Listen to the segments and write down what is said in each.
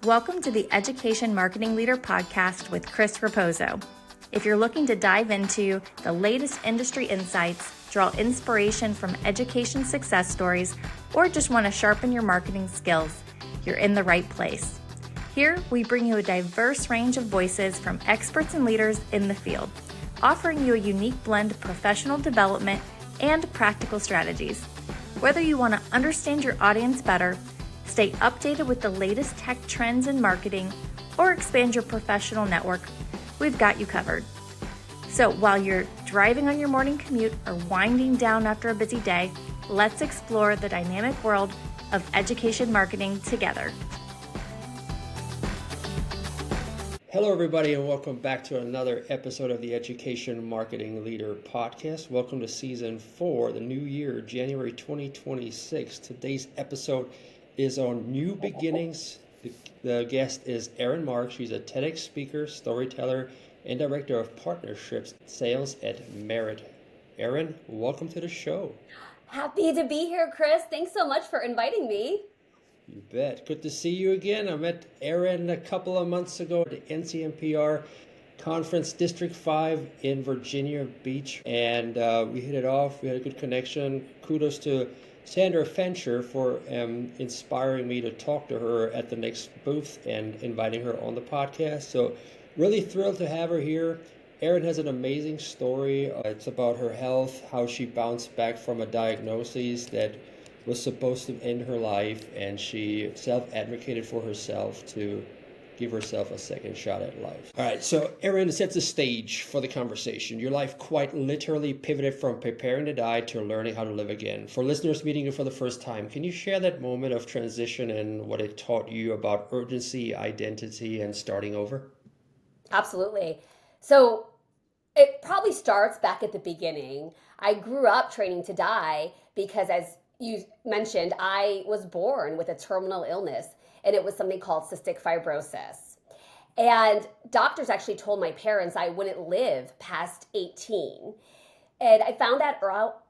Welcome to the Education Marketing Leader podcast with Chris Raposo. If you're looking to dive into the latest industry insights, draw inspiration from education success stories, or just want to sharpen your marketing skills, you're in the right place. Here, we bring you a diverse range of voices from experts and leaders in the field, offering you a unique blend of professional development and practical strategies. Whether you want to understand your audience better, stay updated with the latest tech trends in marketing, or expand your professional network, we've got you covered. So while you're driving on your morning commute or winding down after a busy day, let's explore the dynamic world of education marketing together. Hello, everybody, and welcome back to another episode of the Education Marketing Leader podcast. Welcome to Season 4, the new year, January 2026. Today's episode is on new beginnings. The guest is Erin Mark. She's a TEDx speaker, storyteller, and director of partnerships sales at Merit. Erin, welcome to the show. Happy to be here, Chris. Thanks so much for inviting me. You bet. Good to see you again. I met Erin a couple of months ago at the NCMPR conference, District 5 in Virginia Beach, and we hit it off. We had a good connection. Kudos to Sandra Fencher for inspiring me to talk to her at the next booth and inviting her on the podcast. So really thrilled to have her here. Erin has an amazing story. It's about her health, how she bounced back from a diagnosis that was supposed to end her life, and she self-advocated for herself to give herself a second shot at life. All right, so Erin sets the stage for the conversation. Your life quite literally pivoted from preparing to die to learning how to live again. For listeners meeting you for the first time, can you share that moment of transition and what it taught you about urgency, identity, and starting over? Absolutely. So it probably starts back at the beginning. I grew up training to die because, as you mentioned, I was born with a terminal illness, and it was something called cystic fibrosis. And doctors actually told my parents I wouldn't live past 18. And I found that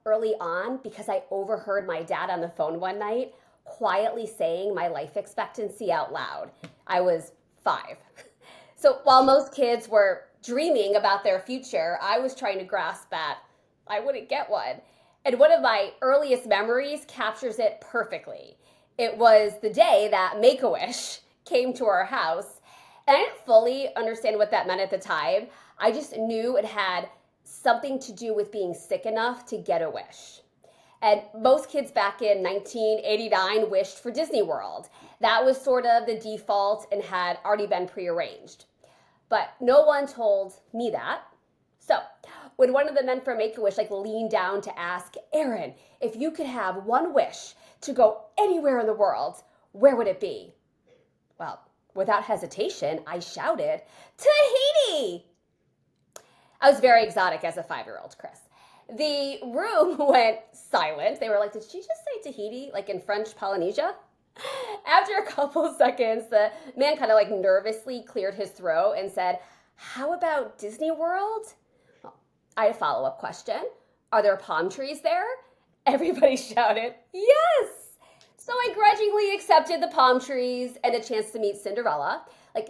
early on because I overheard my dad on the phone one night quietly saying my life expectancy out loud. I was 5. So while most kids were dreaming about their future, I was trying to grasp that I wouldn't get one. And one of my earliest memories captures it perfectly. It was the day that Make-A-Wish came to our house. And I didn't fully understand what that meant at the time. I just knew it had something to do with being sick enough to get a wish. And most kids back in 1989 wished for Disney World. That was sort of the default and had already been prearranged. But no one told me that. So when one of the men from Make-A-Wish leaned down to ask, Erin, if you could have one wish to go anywhere in the world, where would it be? Well, without hesitation, I shouted, Tahiti! I was very exotic as a 5-year-old, Chris. The room went silent. They were like, did she just say Tahiti, in French Polynesia? After a couple of seconds, the man kind of nervously cleared his throat and said, how about Disney World? I had a follow-up question. Are there palm trees there? Everybody shouted, yes! So I grudgingly accepted the palm trees and a chance to meet Cinderella.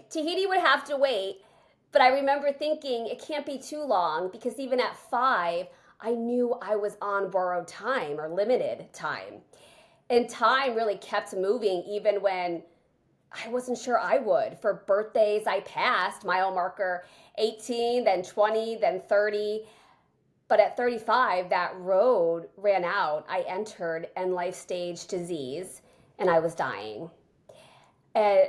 Tahiti would have to wait, but I remember thinking it can't be too long because even at 5, I knew I was on borrowed time or limited time. And time really kept moving even when I wasn't sure I would. For birthdays, I passed mile marker 18, then 20, then 30. But at 35, that road ran out. I entered end-life stage disease, and I was dying. And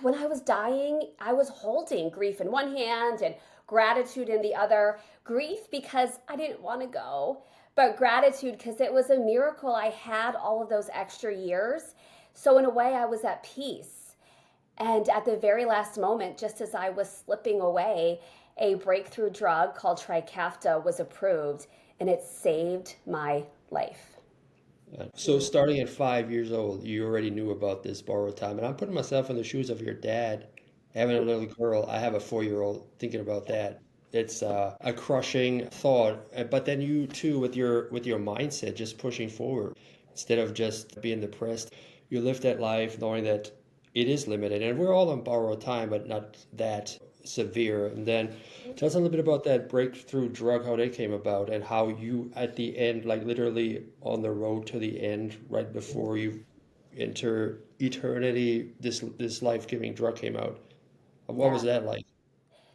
when I was dying, I was holding grief in one hand and gratitude in the other. Grief because I didn't want to go, but gratitude because it was a miracle I had all of those extra years. So in a way, I was at peace. And at the very last moment, just as I was slipping away, a breakthrough drug called Trikafta was approved, and it saved my life. So starting at 5 years old, you already knew about this borrowed time. And I'm putting myself in the shoes of your dad, having a little girl. I have a 4-year-old thinking about that. It's a crushing thought. But then you too, with your mindset, just pushing forward instead of just being depressed. You live that life knowing that it is limited, and we're all on borrowed time, but not that severe. And then tell us a little bit about that breakthrough drug, how that came about, and how you, at the end, like literally on the road to the end, right before you enter eternity, this life-giving drug came out. What Yeah. was that like?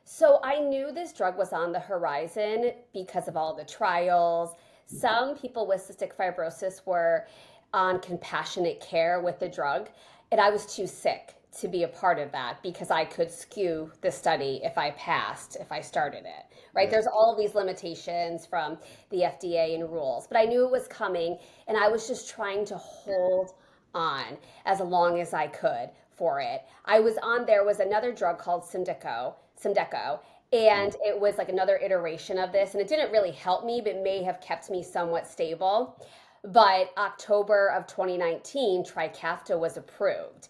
So I knew this drug was on the horizon because of all the trials. Some people with cystic fibrosis were on compassionate care with the drug, and I was too sick to be a part of that because I could skew the study if I passed, if I started it, right? Yeah. There's all of these limitations from the FDA and rules, but I knew it was coming, and I was just trying to hold on as long as I could for it. I was on there was another drug called Symdeco, Mm. and it was like another iteration of this, and it didn't really help me, but may have kept me somewhat stable. But October of 2019, Trikafta was approved.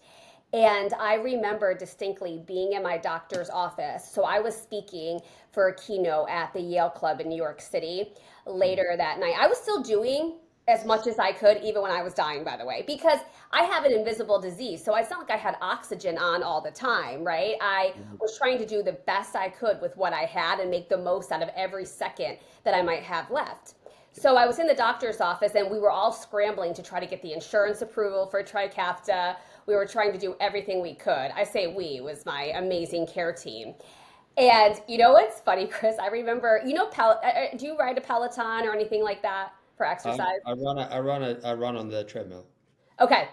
And I remember distinctly being in my doctor's office. So I was speaking for a keynote at the Yale Club in New York City later that night. I was still doing as much as I could, even when I was dying, by the way, because I have an invisible disease. So it's not like I had oxygen on all the time, right? I was trying to do the best I could with what I had and make the most out of every second that I might have left. So I was in the doctor's office and we were all scrambling to try to get the insurance approval for Trikafta. We were trying to do everything we could. I say we, it was my amazing care team. And you know what's funny, Chris? I remember, do you ride a Peloton or anything like that for exercise? I run on the treadmill. Okay.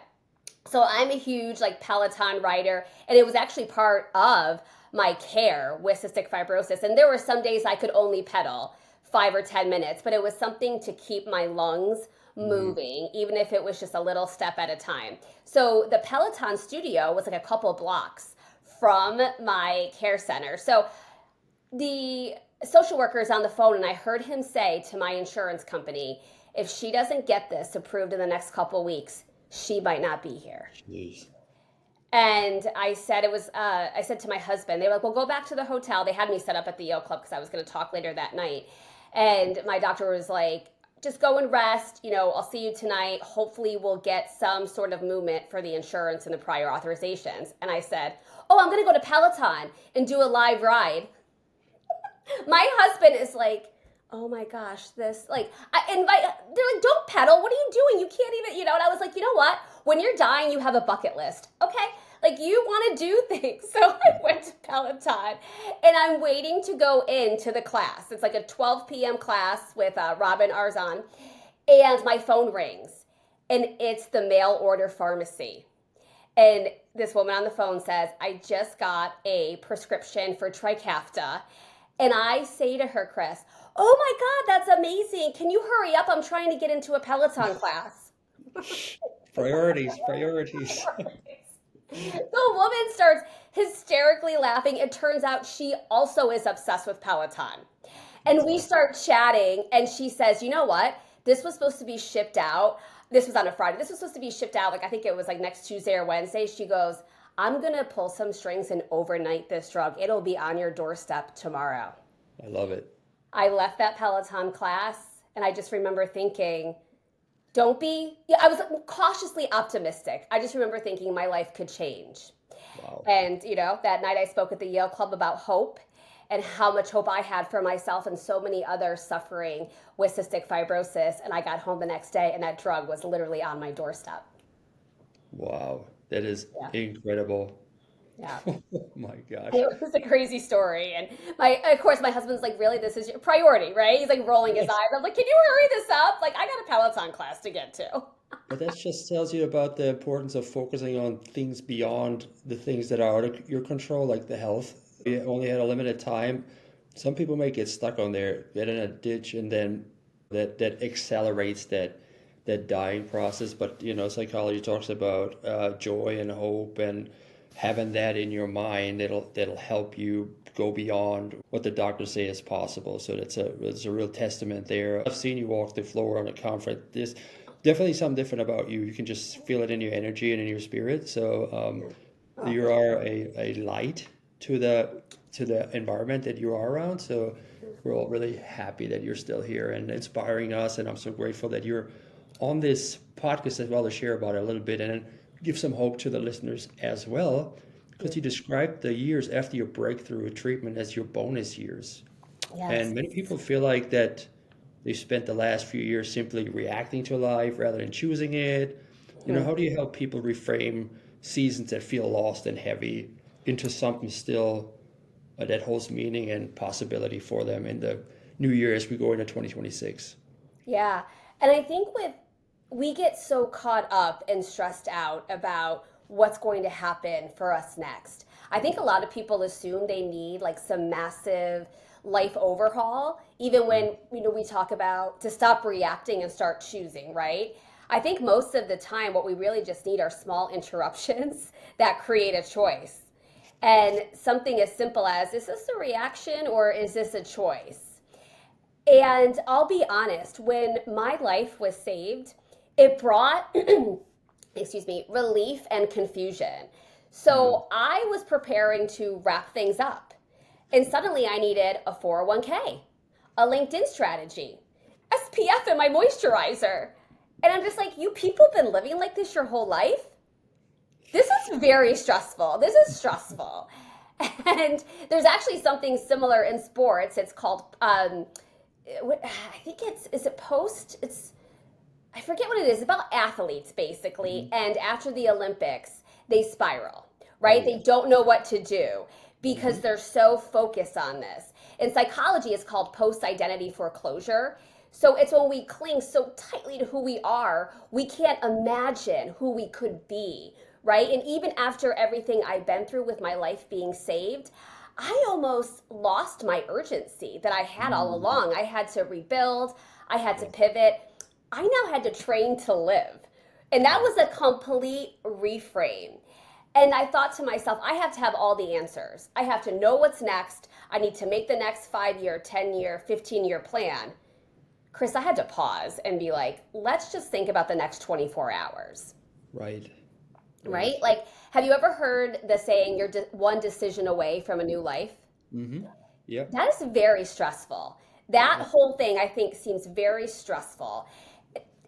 So I'm a huge like Peloton rider, and it was actually part of my care with cystic fibrosis. And there were some days I could only pedal 5 or 10 minutes, but it was something to keep my lungs Hmm. moving, even if it was just a little step at a time. So the Peloton studio was like a couple blocks from my care center. So the social worker is on the phone, and I heard him say to my insurance company, if she doesn't get this approved in the next couple weeks, she might not be here. Jeez. And I said to my husband, they were like, well, go back to the hotel. They had me set up at the Yale Club because I was going to talk later that night. And my doctor was like, just go and rest. I'll see you tonight. Hopefully, we'll get some sort of movement for the insurance and the prior authorizations. And I said, oh, I'm going to go to Peloton and do a live ride. My husband is like, oh my gosh, this like they're like, don't pedal. What are you doing? You can't even, And I was like, you know what? When you're dying, you have a bucket list, okay? Like you want to do things. So I went to Peloton, and I'm waiting to go into the class. It's like a 12 p.m. class with Robin Arzon, and my phone rings, and it's the mail order pharmacy. And this woman on the phone says, I just got a prescription for Trikafta. And I say to her, Chris, oh my God, that's amazing. Can you hurry up? I'm trying to get into a Peloton class. Priorities, priorities. The woman starts hysterically laughing. It turns out she also is obsessed with Peloton. And That's we awesome. start chatting, and she says, you know what? This was supposed to be shipped out. This was on a Friday. This was supposed to be shipped out, like I think it was like next Tuesday or Wednesday. She goes, I'm going to pull some strings and overnight this drug. It'll be on your doorstep tomorrow. I love it. I left that Peloton class, and I just remember thinking, don't be, yeah, I was cautiously optimistic. I just remember thinking my life could change. Wow. And, that night I spoke at the Yale Club about hope and how much hope I had for myself and so many others suffering with cystic fibrosis. And I got home the next day, and that drug was literally on my doorstep. Wow. That is Yeah. incredible. Yeah. Oh my gosh. It was a crazy story. And of course, my husband's like, really, this is your priority, right? He's like rolling his Yes. eyes. I'm like, can you hurry this up? Like, I got a Peloton class to get to. But that just tells you about the importance of focusing on things beyond the things that are out of your control, like the health. You only had a limited time. Some people may get stuck on there, get in a ditch, and then that accelerates that dying process. But psychology talks about joy and hope and having that in your mind. That'll help you go beyond what the doctors say is possible. So that's a real testament there. I've seen you walk the floor on a conference. There's definitely something different about you. You can just feel it in your energy and in your spirit. So Oh, you are a light to the environment that you are around. So we're all really happy that you're still here and inspiring us. And I'm so grateful that you're on this podcast as well to share about it a little bit. And give some hope to the listeners as well, because you described the years after your breakthrough treatment as your bonus years. Yes. And many people feel like that they spent the last few years simply reacting to life rather than choosing it. How do you help people reframe seasons that feel lost and heavy into something still that holds meaning and possibility for them in the new year as we go into 2026? Yeah. And I think we get so caught up and stressed out about what's going to happen for us next. I think a lot of people assume they need like some massive life overhaul, even when we talk about to stop reacting and start choosing, right? I think most of the time what we really just need are small interruptions that create a choice. And something as simple as, is this a reaction or is this a choice? And I'll be honest, when my life was saved, it brought, excuse me, relief and confusion. So I was preparing to wrap things up. And suddenly I needed a 401k, a LinkedIn strategy, SPF in my moisturizer. And I'm just like, you people been living like this your whole life? This is very stressful. This is stressful. And there's actually something similar in sports. It's called, I think is it post? I forget what it is, about athletes basically. And after the Olympics, they spiral, right? They don't know what to do because they're so focused on this. In psychology, it's called post-identity foreclosure. So it's when we cling so tightly to who we are, we can't imagine who we could be, right? And even after everything I've been through with my life being saved, I almost lost my urgency that I had all along. I had to rebuild, I had to pivot. I now had to train to live. And that was a complete reframe. And I thought to myself, I have to have all the answers. I have to know what's next. I need to make the next 5-year, 10-year, 15-year plan. Chris, I had to pause and be like, let's just think about the next 24 hours. Right. Right? Like, have you ever heard the saying, you're one decision away from a new life? Yep. That is very stressful. That whole thing, I think, seems very stressful.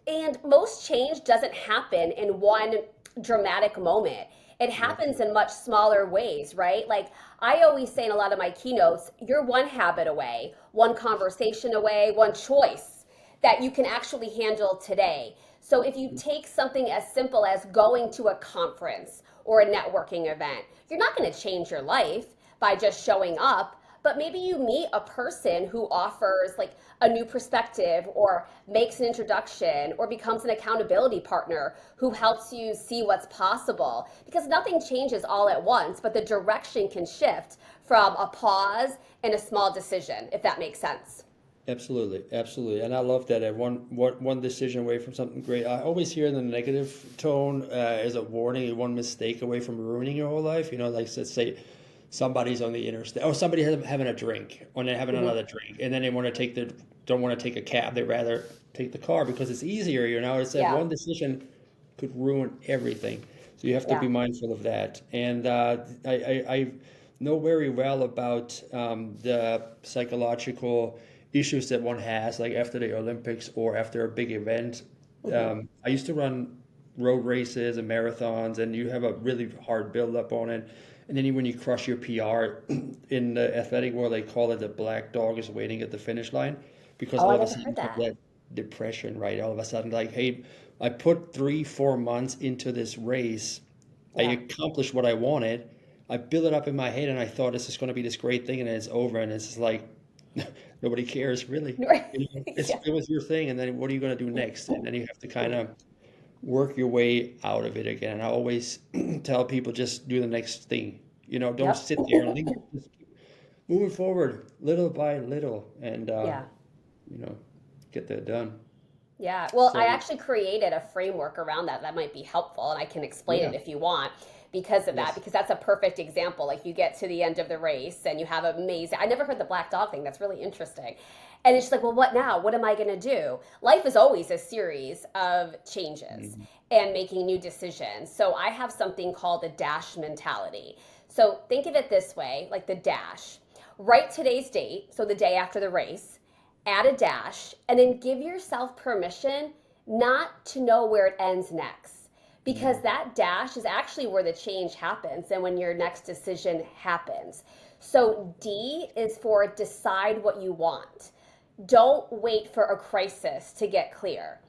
And most change doesn't happen in one dramatic moment. It happens in much smaller ways, right? Like I always say in a lot of my keynotes, you're one habit away, one conversation away, one choice that you can actually handle today. So if you take something as simple as going to a conference or a networking event, you're not going to change your life by just showing up, but maybe you meet a person who offers like a new perspective or makes an introduction or becomes an accountability partner who helps you see what's possible, because nothing changes all at once, but the direction can shift from a pause and a small decision, if that makes sense. Absolutely, absolutely, and I love that. At one decision away from something great. I always hear the negative tone as a warning, one mistake away from ruining your whole life. Like let's say somebody's on the interstate, or somebody having a drink, or they're having another drink, and then they don't want to take a cab. They rather take the car because it's easier. It's that one decision could ruin everything. So you have to be mindful of that. And I know very well about the psychological issues that one has, like after the Olympics or after a big event. I used to run road races and marathons, and you have a really hard build-up on it. And then when you crush your PR in the athletic world, they call it the black dog is waiting at the finish line, because all of a sudden that depression, right? All of a sudden, like, hey, I put 3-4 months into this race. I accomplished what I wanted. I built it up in my head, and I thought this is going to be this great thing, and then it's over, and it's just like nobody cares really. It was your thing, and then what are you going to do next? And then you have to kind of work your way out of it again. And I always tell people, just do the next thing. Don't sit there and linger. Just keep moving forward little by little, and get that done. Yeah, well, I actually created a framework around that might be helpful, and I can explain it if you want because of that, because that's a perfect example. Like you get to the end of the race and you have I never heard the black dog thing. That's really interesting. And it's just like, well, what now? What am I going to do? Life is always a series of changes and making new decisions. So I have something called the dash mentality. So think of it this way, like the dash. Write today's date, so the day after the race, add a dash, and then give yourself permission not to know where it ends next. because that dash is actually where the change happens and when your next decision happens. So D is for decide what you want. Don't wait for a crisis to get clear.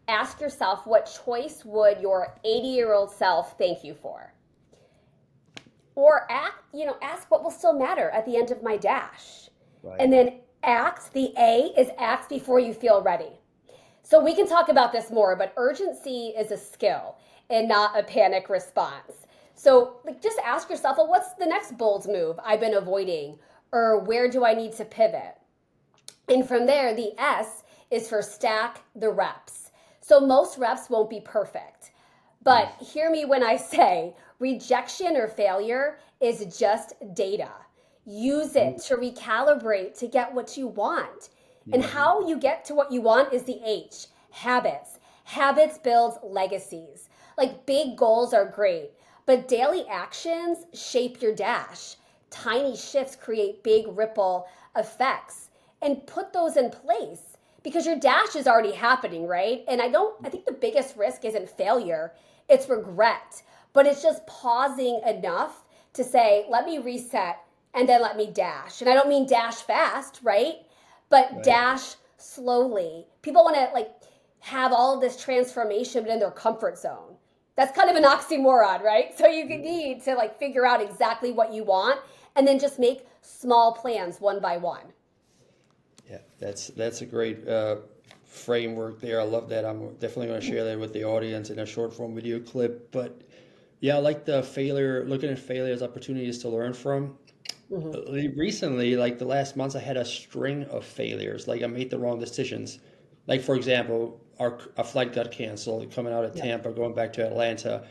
Ask yourself, what choice would your 80-year-old self thank you for? Or ask what will still matter at the end of my dash. Right. And then the A is act before you feel ready. So we can talk about this more, but urgency is a skill and not a panic response. So just ask yourself, well, what's the next bold move I've been avoiding? Or where do I need to pivot? And from there, the S is for stack the reps. So most reps won't be perfect. But hear me when I say rejection or failure is just data. Use it to recalibrate to get what you want. And how you get to what you want is the H, habits. Habits build legacies. Like big goals are great, but daily actions shape your dash. Tiny shifts create big ripple effects, and put those in place because your dash is already happening, right? And I think the biggest risk isn't failure, it's regret, but it's just pausing enough to say, let me reset and then let me dash. And I don't mean dash fast, right? But dash slowly. People want to have all of this transformation but in their comfort zone. That's kind of an oxymoron, right? So you need to figure out exactly what you want and then just make small plans one by one. Yeah, that's a great framework there. I love that. I'm definitely going to share that with the audience in a short form video clip. But yeah, I like the failure, looking at failure as opportunities to learn from. Recently, the last months, I had a string of failures. I made the wrong decisions. For example, our flight got canceled coming out of Tampa, going back to Atlanta.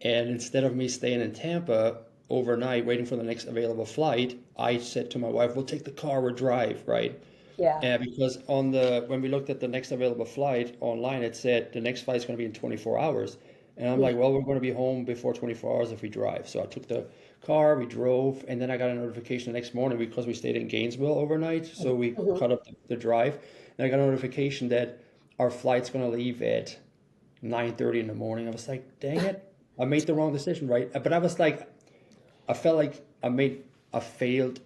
And instead of me staying in Tampa overnight, waiting for the next available flight, I said to my wife, we'll take the car or drive, right? Yeah. And because when we looked at the next available flight online, it said the next flight is going to be in 24 hours. And I'm like, well, we're going to be home before 24 hours if we drive. So I took the car, we drove, and then I got a notification the next morning because we stayed in Gainesville overnight. So we cut up the drive. And I got a notification that our flight's going to leave at 9:30 in the morning. I was like, dang it, I made the wrong decision, right? But I was like, I felt like I failed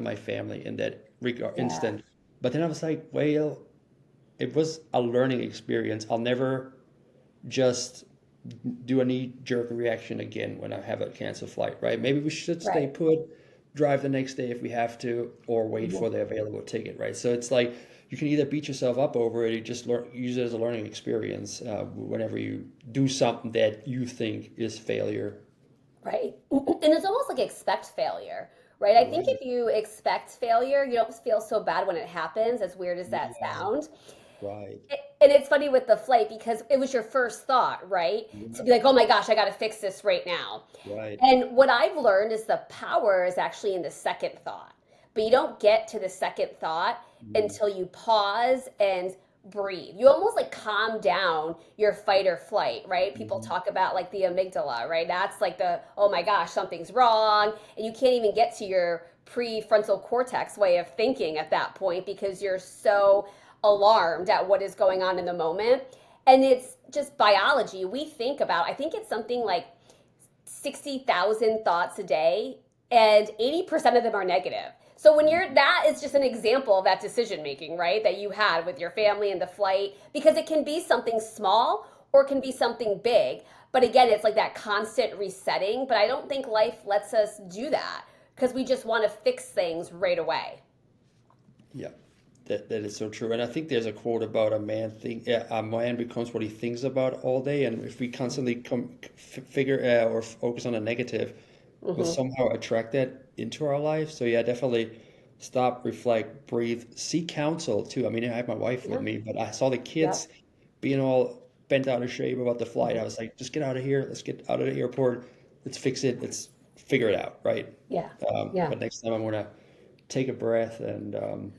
my family in that instant. But then I was like, well, it was a learning experience. I'll never just do a knee-jerk reaction again when I have a canceled flight, right? Maybe we should stay put, drive the next day if we have to, or wait for the available ticket, right? So it's like you can either beat yourself up over it, or you just use it as a learning experience whenever you do something that you think is failure. Right. And it's almost like expect failure, right? I think if you expect failure, you don't feel so bad when it happens, as weird as that sounds. Right. And it's funny with the flight because it was your first thought, right? To be like, oh my gosh, I got to fix this right now. Right. And what I've learned is the power is actually in the second thought. But you don't get to the second thought until you pause and breathe. You almost calm down your fight or flight, right? People talk about the amygdala, right? That's oh my gosh, something's wrong. And you can't even get to your prefrontal cortex way of thinking at that point because you're so alarmed at what is going on in the moment. And it's just biology. We think about, I think it's something like 60,000 thoughts a day, and 80% of them are negative. So that is just an example of that decision making, right? That you had with your family and the flight, because it can be something small or it can be something big. But again, it's that constant resetting. But I don't think life lets us do that because we just want to fix things right away. Yeah. That is so true. And I think there's a quote about a man becomes what he thinks about all day. And if we constantly figure or focus on the negative, we'll somehow attract that into our life. So yeah, definitely stop, reflect, breathe, seek counsel too. I mean, I have my wife with me, but I saw the kids being all bent out of shape about the flight. I was like, just get out of here. Let's get out of the airport. Let's fix it. Let's figure it out. Right. Yeah. But next time I'm going to take a breath and,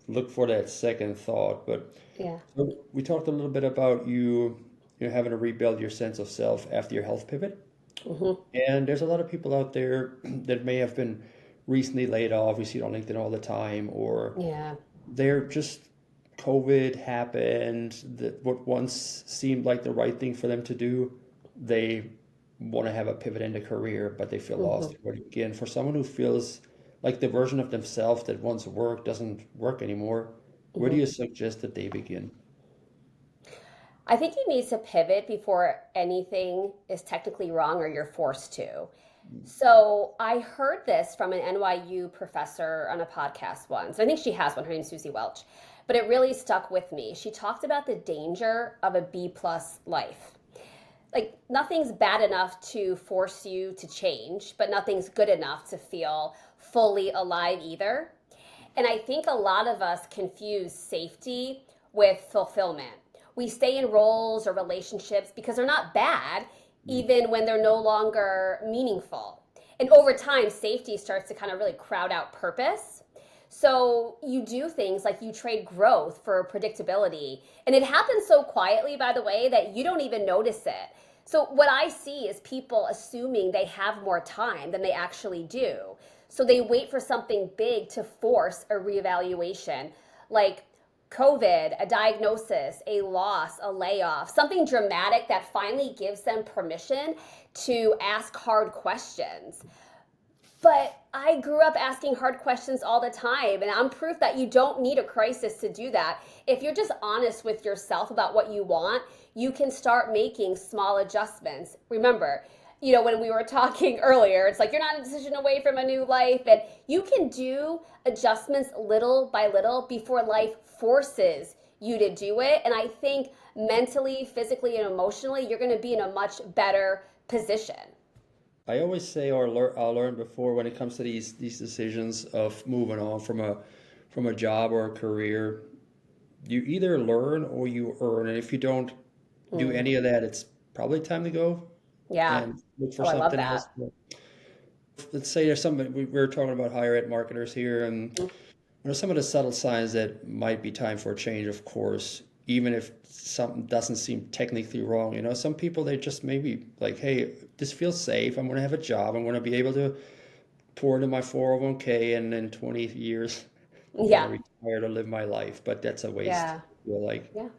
look for that second thought. But so we talked a little bit about you having to rebuild your sense of self after your health pivot. And there's a lot of people out there that may have been recently laid off. We see it on LinkedIn all the time, or they're just COVID happened, that what once seemed like the right thing for them to do, they want to have a pivot in the career, but they feel lost. Where to begin? For someone who feels like the version of themselves that once worked doesn't work anymore, where do you suggest that they begin? I think you need to pivot before anything is technically wrong or you're forced to. So I heard this from an NYU professor on a podcast once. I think she has one. Her name's Susie Welch. But it really stuck with me. She talked about the danger of a B plus life. Like nothing's bad enough to force you to change, but nothing's good enough to feel fully alive either. And I think a lot of us confuse safety with fulfillment. We stay in roles or relationships because they're not bad, even when they're no longer meaningful. And over time, safety starts to kind of really crowd out purpose. So you do things like you trade growth for predictability. And it happens so quietly, by the way, that you don't even notice it. So what I see is people assuming they have more time than they actually do. So they wait for something big to force a reevaluation, like COVID, a diagnosis, a loss, a layoff, something dramatic that finally gives them permission to ask hard questions. But I grew up asking hard questions all the time, and I'm proof that you don't need a crisis to do that. If you're just honest with yourself about what you want, you can start making small adjustments. Remember, when we were talking earlier, it's like you're not a decision away from a new life, and you can do adjustments little by little before life forces you to do it. And I think mentally, physically, and emotionally, you're going to be in a much better position. I always say, or I learned before, when it comes to these decisions of moving on from a job or a career, you either learn or you earn, and if you don't do any of that, it's probably time to go Yeah. and look for Oh, I love something else. that. Let's say there's something we were talking about higher ed marketers here, and some of the subtle signs that might be time for a change, of course, even if something doesn't seem technically wrong. Some people, they just maybe like, hey, this feels safe. I'm going to have a job. I'm going to be able to pour into my 401k, and in 20 years, I'm going to Yeah. retire to live my life. But that's a waste. Yeah. I feel like. Yeah.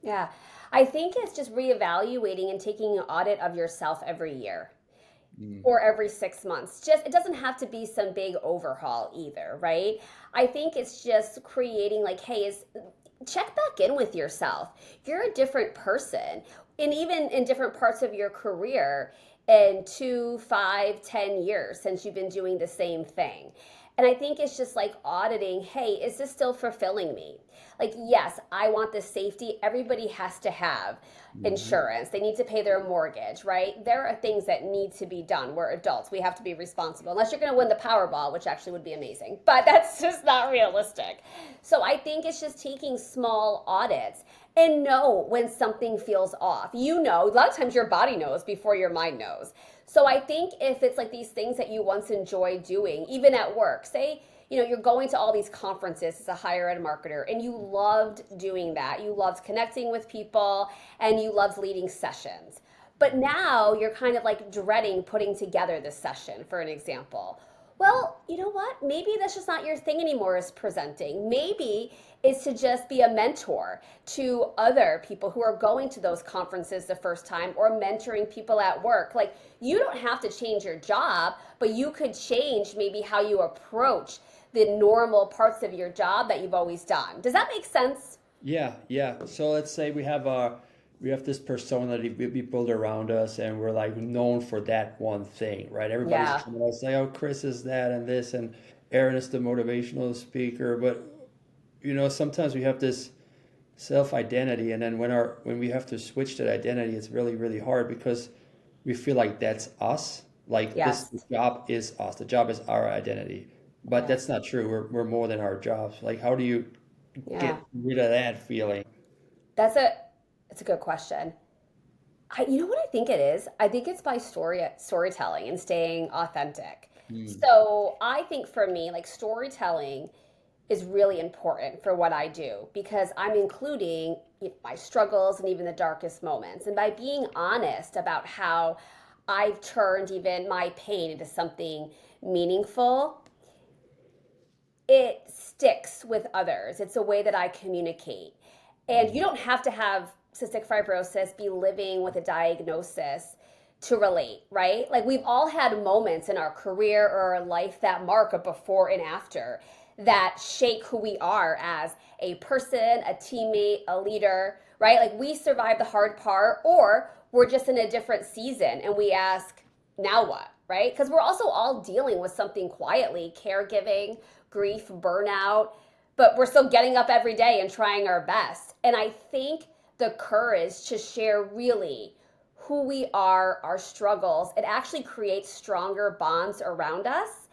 Yeah. I think it's just reevaluating and taking an audit of yourself every year or every 6 months. Just it doesn't have to be some big overhaul either, right? I think it's just creating like, hey, check back in with yourself. You're a different person. And even in different parts of your career in 2, 5, 10 years since you've been doing the same thing. And I think it's just like auditing, hey, is this still fulfilling me? Like, yes, I want the safety. Everybody has to have insurance. They need to pay their mortgage, right? There are things that need to be done. We're adults. We have to be responsible, unless you're going to win the Powerball, which actually would be amazing. But that's just not realistic. So I think it's just taking small audits and know when something feels off. A lot of times your body knows before your mind knows. So I think if it's like these things that you once enjoyed doing, even at work, say, you're going to all these conferences as a higher ed marketer and you loved doing that. You loved connecting with people and you loved leading sessions. But now you're kind of like dreading putting together this session, for an example. Well, you know what? Maybe that's just not your thing anymore, is presenting. Maybe it's to just be a mentor to other people who are going to those conferences the first time, or mentoring people at work. Like, you don't have to change your job, but you could change maybe how you approach the normal parts of your job that you've always done. Does that make sense? Yeah, yeah. So let's say we have this persona that we build around us, and we're like known for that one thing, right? Everybody's trying to say, oh, Chris is that and this, and Erin is the motivational speaker. But sometimes we have this self-identity, and then when we have to switch that identity, it's really, really hard, because we feel like that's us. Like the job is us. The job is our identity. But that's not true. We're more than our jobs. Like, how do you get rid of that feeling? That's a good question. You know what I think it is? I think it's by storytelling and staying authentic. So I think for me, like, storytelling is really important for what I do, because I'm including my struggles and even the darkest moments. And by being honest about how I've turned even my pain into something meaningful, it sticks with others. It's a way that I communicate. And you don't have to have cystic fibrosis, be living with a diagnosis to relate, right? Like we've all had moments in our career or our life that mark a before and after that shake who we are as a person, a teammate, a leader, right? Like we survive the hard part, or we're just in a different season and we ask, now what, right? Because we're also all dealing with something quietly, caregiving, grief, burnout, but we're still getting up every day and trying our best. And I think the courage to share really who we are, our struggles, it actually creates stronger bonds around us.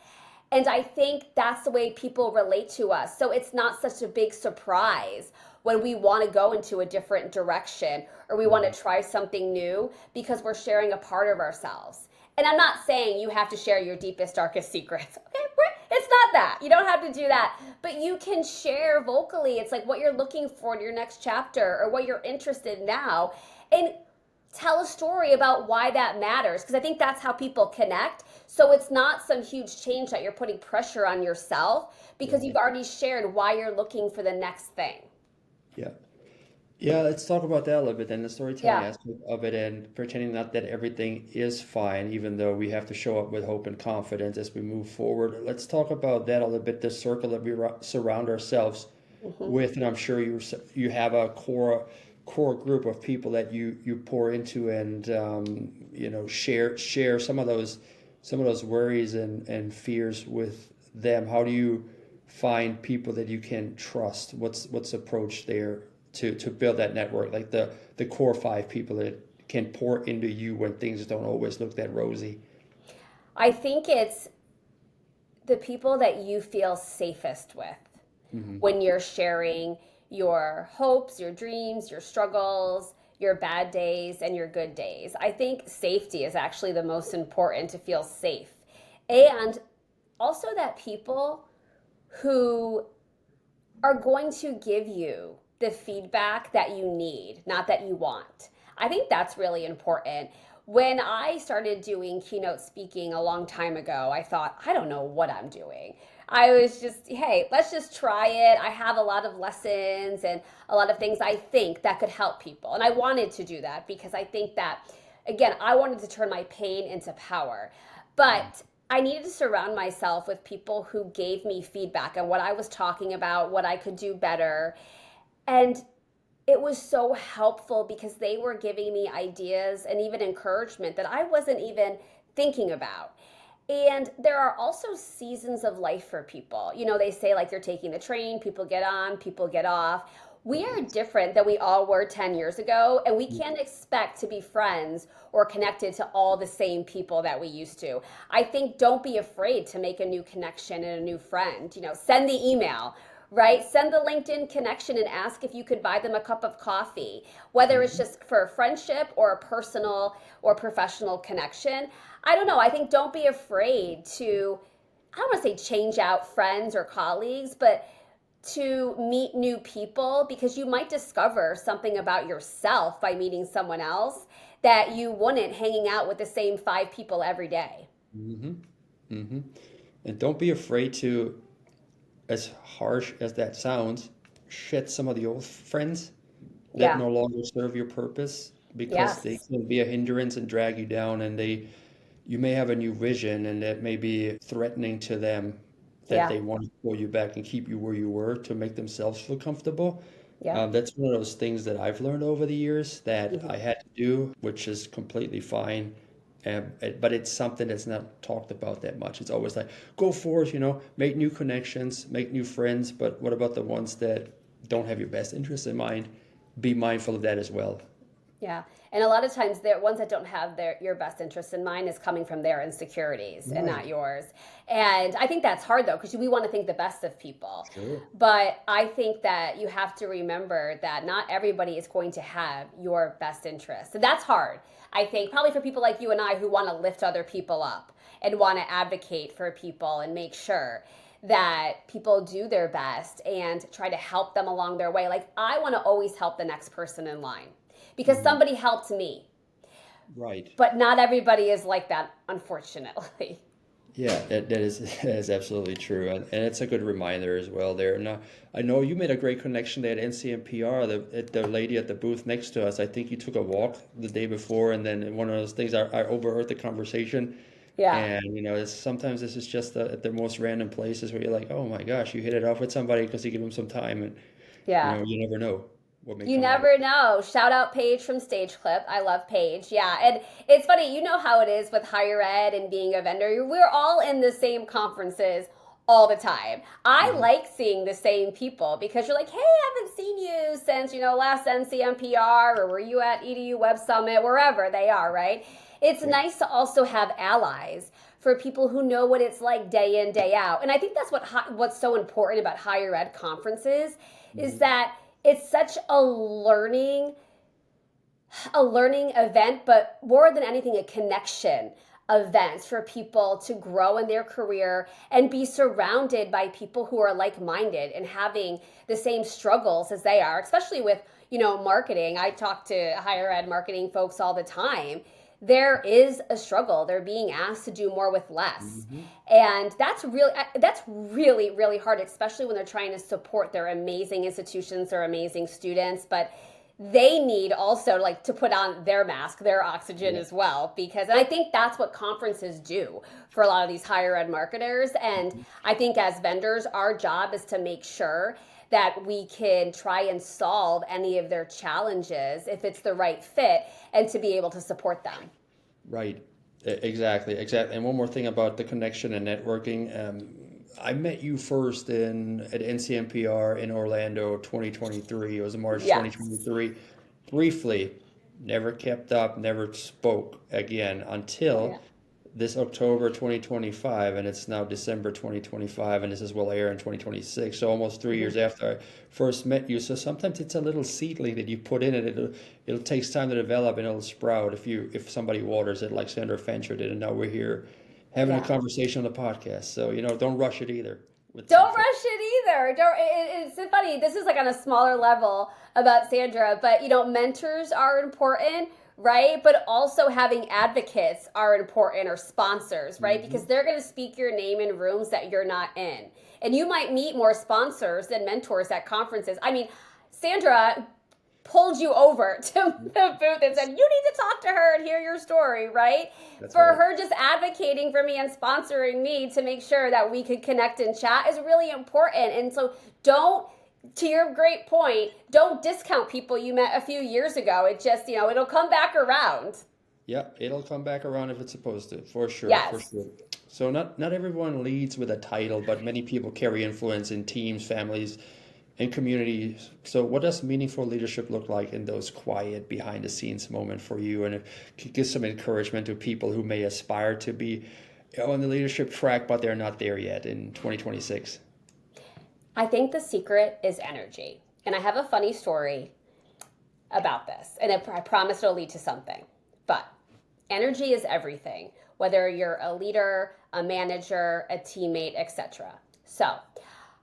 And I think that's the way people relate to us. So it's not such a big surprise when we want to go into a different direction or we want to try something new because we're sharing a part of ourselves. And I'm not saying you have to share your deepest, darkest secrets. Okay, it's not that. You don't have to do that. But you can share vocally. It's like what you're looking for in your next chapter or what you're interested in now. And tell a story about why that matters, because I think that's how people connect. So it's not some huge change that you're putting pressure on yourself because you've already shared why you're looking for the next thing. Yeah. Yeah, let's talk about that a little bit and the storytelling Yeah. aspect of it and pretending not that everything is fine, even though we have to show up with hope and confidence as we move forward. Let's talk about that a little bit, the circle that we surround ourselves with. And I'm sure you have a core group of people that you pour into and share some of those worries and fears with them. How do you find people that you can trust? What's the approach there to build that network, like the core 5 people that can pour into you when things don't always look that rosy? I think it's the people that you feel safest with when you're sharing your hopes, your dreams, your struggles, your bad days, and your good days. I think safety is actually the most important, to feel safe. And also that people who are going to give you the feedback that you need, not that you want. I think that's really important. When I started doing keynote speaking a long time ago, I thought, I don't know what I'm doing. I was just, hey, let's just try it. I have a lot of lessons and a lot of things I think that could help people. And I wanted to do that because I think that, again, I wanted to turn my pain into power. But I needed to surround myself with people who gave me feedback on what I was talking about, what I could do better. And it was so helpful because they were giving me ideas and even encouragement that I wasn't even thinking about. And there are also seasons of life for people. You know, they say like you're taking the train, people get on, people get off. We are different than we all were 10 years ago, and we can't expect to be friends or connected to all the same people that we used to. I think don't be afraid to make a new connection and a new friend. You know, send the email, right? Send the LinkedIn connection and ask if you could buy them a cup of coffee, whether it's just for a friendship or a personal or professional connection. I don't know. I think don't be afraid to, I don't want to say change out friends or colleagues, but to meet new people, because you might discover something about yourself by meeting someone else that you wouldn't hanging out with the same 5 people every day. Mm-hmm. Mm-hmm. And don't be afraid to, as harsh as that sounds, shed some of the old friends that Yeah. no longer serve your purpose, because they Yes. can be a hindrance and drag you down, and you may have a new vision and that may be threatening to them, that Yeah. they want to pull you back and keep you where you were to make themselves feel comfortable. Yeah. That's one of those things that I've learned over the years that Mhm. I had to do, which is completely fine. But it's something that's not talked about that much. It's always like, go forth, make new connections, make new friends. But what about the ones that don't have your best interests in mind? Be mindful of that as well. Yeah. And a lot of times the ones that don't have your best interests in mind is coming from their insecurities and Right. not yours. And I think that's hard though, because we want to think the best of people. Sure. But I think that you have to remember that not everybody is going to have your best interests. And that's hard. I think probably for people like you and I who want to lift other people up and want to advocate for people and make sure that people do their best and try to help them along their way. Like I want to always help the next person in line because somebody helped me. Right. But not everybody is like that, unfortunately. Yeah, that is that is absolutely true, and it's a good reminder as well there. Now, I know you made a great connection there at NCMPR. The lady at the booth next to us, I think you took a walk the day before, and then one of those things, I overheard the conversation, Yeah. and sometimes this is just at the most random places where you're like, oh my gosh, you hit it off with somebody because you give them some time, and Yeah. you never know what may You come out of never know. Shout out Paige from Stage Clip. I love Paige. Yeah. And it's funny, you know how it is with higher ed and being a vendor. We're all in the same conferences all the time. I it. like seeing the same people because you're like, hey, I haven't seen you since, last NCMPR, or were you at EDU Web Summit, wherever they are, right? It's Right. nice to also have allies for people who know what it's like day in, day out. And I think that's what's so important about higher ed conferences is Mhm. that it's such a learning event, but more than anything, a connection event for people to grow in their career and be surrounded by people who are like-minded and having the same struggles as they are, especially with, marketing. I talk to higher ed marketing folks all the time. There is a struggle. They're being asked to do more with less. Mhm. And that's really, really hard, especially when they're trying to support their amazing institutions, their amazing students. But they need also like to put on their mask, their oxygen Yeah. as well, and I think that's what conferences do for a lot of these higher ed marketers. And Mhm. I think as vendors, our job is to make sure that we can try and solve any of their challenges if it's the right fit and to be able to support them. Right. Exactly. Exactly. And one more thing about the connection and networking. I met you first at NCMPR in Orlando 2023. It was March Yes. 2023. Briefly, never kept up, never spoke again until Yeah. this October 2025, and it's now December 2025, and this is will air in 2026. So almost 3 years Mhm. after I first met you. So sometimes it's a little seedling that you put in it. It'll takes time to develop, and it'll sprout if somebody waters it like Sandra Fancher did. And now we're here having a Yeah. conversation on the podcast. So don't rush it either with some Don't folks. rush it either. Don't. It's funny. This is like on a smaller level about Sandra, but mentors are important, right? But also having advocates are important, or sponsors, right? Hmm. Because they're going to speak your name in rooms that you're not in, and you might meet more sponsors than mentors at conferences. I mean, Sandra pulled you over to the booth and said, you need to talk to her and hear your story, right? That's For right. her just advocating for me and sponsoring me to make sure that we could connect and chat is really important. And so don't, to your great point, don't discount people you met a few years ago. It just, it'll come back around. Yeah, it'll come back around if it's supposed to, for sure, for Yes. sure. So not everyone leads with a title, but many people carry influence in teams, families, and communities. So what does meaningful leadership look like in those quiet behind the scenes moment for you? And if you could give some encouragement to people who may aspire to be on the leadership track, but they're not there yet in 2026. I think the secret is energy. And I have a funny story about this, and I promise it'll lead to something. But energy is everything, whether you're a leader, a manager, a teammate, etc. So,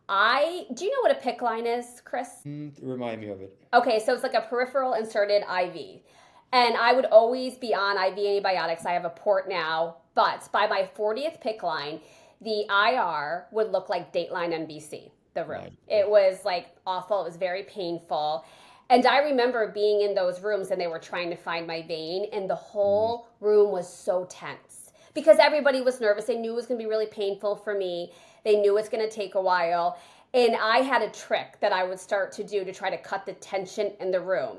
I do you know what a PICC line is, Chris? Remind me of it. Okay, so it's like a peripheral inserted IV. And I would always be on IV antibiotics. I have a port now, but by my 40th PICC line, the IR would look like Dateline NBC, the room. Right. It was like awful. It was very painful. And I remember being in those rooms and they were trying to find my vein, and the Mm, whole room was so tense because everybody was nervous. They knew it was going to be really painful for me. They knew it's going to take a while. And I had a trick that I would start to do to try to cut the tension in the room.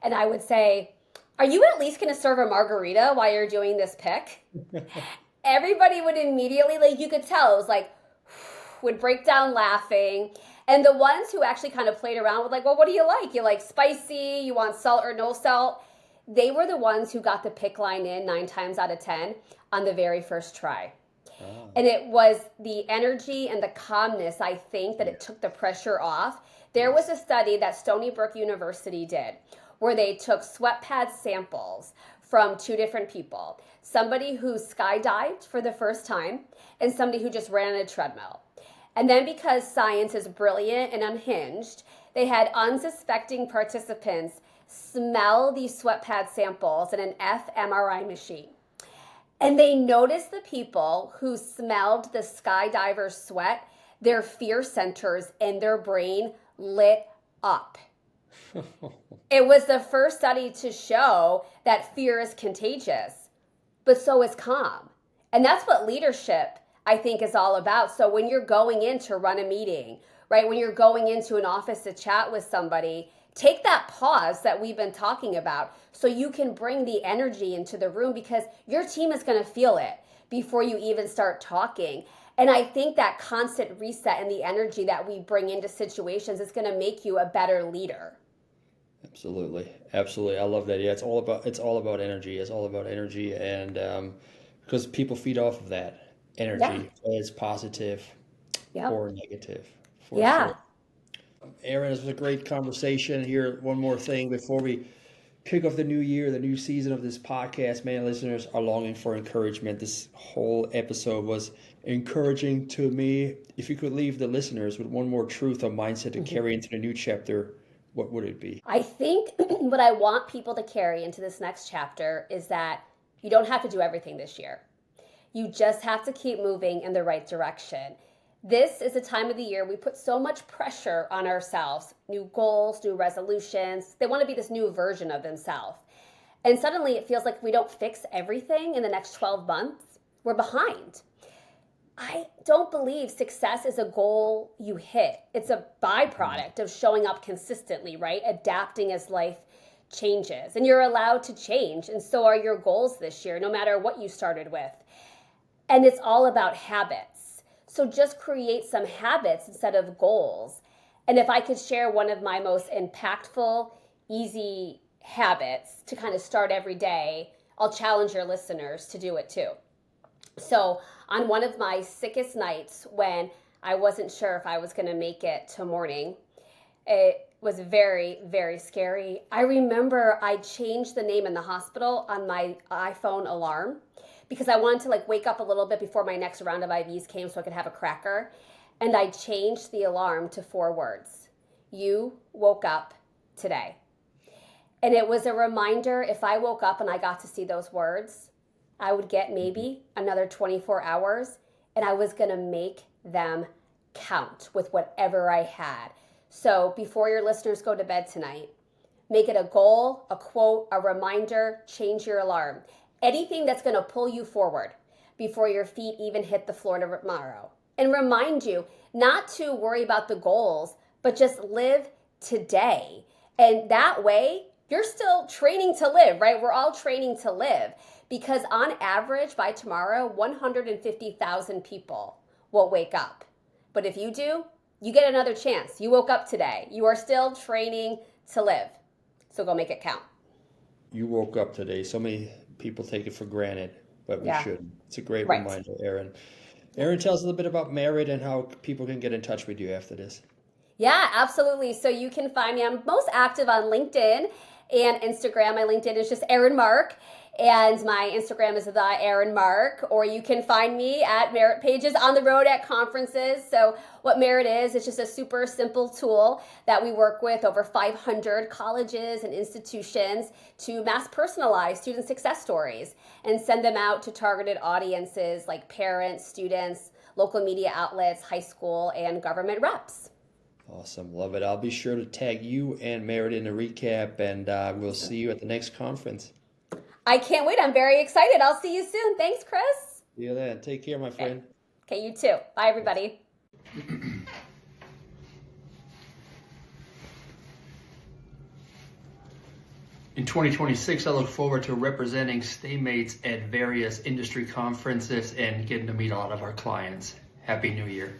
And I would say, are you at least going to serve a margarita while you're doing this pick? Everybody would immediately, like, you could tell, it was like, would break down laughing. And the ones who actually kind of played around with, like, well, what do you like? You like spicy? You want salt or no salt? They were the ones who got the pick line in 9 times out of 10 on the very first try. ah, And it was the energy and the calmness, I think, that yeah, it took the pressure off. There was yes. a study that Stony Brook University did where they took sweat pad samples from 2 different people, somebody who skydived for the first time and somebody who just ran on a treadmill. And then, because science is brilliant and unhinged, they had unsuspecting participants smell these sweat pad samples in an fMRI machine. And they noticed the people who smelled the skydiver's sweat, their fear centers in their brain lit up. It was the first study to show that fear is contagious, but so is calm. And that's what leadership, I think, is all about. So when you're going in to run a meeting, right, when you're going into an office to chat with somebody, take that pause that we've been talking about so you can bring the energy into the room, because your team is going to feel it before you even start talking. And I think that constant reset and the energy that we bring into situations is going to make you a better leader. Absolutely. Absolutely. I love that. Yeah, it's all about energy. It's all about energy, and because people feed off of that energy, whether it's positive or negative. For sure. Erin, this was a great conversation. Here, one more thing before we kick off the new year, the new season of this podcast. Many listeners are longing for encouragement. This whole episode was encouraging to me. If you could leave the listeners with one more truth or mindset to carry into the new chapter, what would it be? I think what I want people to carry into this next chapter is that you don't have to do everything this year. You just have to keep moving in the right direction. This is the time of the year we put so much pressure on ourselves. New goals, new resolutions. They want to be this new version of themselves. And suddenly it feels like we don't fix everything in the next 12 months. We're behind. I don't believe success is a goal you hit. It's a byproduct of showing up consistently, right? Adapting as life changes. And you're allowed to change, and so are your goals this year, no matter what you started with. And it's all about habits. So just create some habits instead of goals. And if I could share one of my most impactful, easy habits to kind of start every day, I'll challenge your listeners to do it too. So on one of my sickest nights, when I wasn't sure if I was going to make it to morning, it was very, very scary. I remember I changed the name in the hospital on my iPhone alarm because I wanted to wake up a little bit before my next round of IVs came so I could have a cracker. And I changed the alarm to 4 words. You woke up today. And it was a reminder, if I woke up and I got to see those words, I would get maybe another 24 hours, and I was going to make them count with whatever I had. So before your listeners go to bed tonight, make it a goal, a quote, a reminder, change your alarm. Anything that's going to pull you forward before your feet even hit the floor tomorrow. And remind you not to worry about the goals, but just live today. And that way, you're still training to live, right? We're all training to live. Because on average, by tomorrow, 150,000 people will wake up. But if you do, you get another chance. You woke up today. You are still training to live. So go make it count. You woke up today. So many people take it for granted, but we shouldn't. It's a great reminder, Erin. Erin, tell us a little bit about Merit and how people can get in touch with you after this. Yeah, absolutely. So you can find me. I'm most active on LinkedIn and Instagram. My LinkedIn is just Erin Mark. And my Instagram is the Erin Mark, or you can find me at Merit Pages on the road at conferences. So what Merit is, it's just a super simple tool that we work with over 500 colleges and institutions to mass personalize student success stories and send them out to targeted audiences like parents, students, local media outlets, high school, and government reps. Awesome. Love it. I'll be sure to tag you and Merit in the recap, and we'll see you at the next conference. I can't wait. I'm very excited. I'll see you soon. Thanks, Chris. See you then. Take care, my friend. Okay, you too. Bye, everybody. In 2026, I look forward to representing Staymates at various industry conferences and getting to meet a lot of our clients. Happy New Year.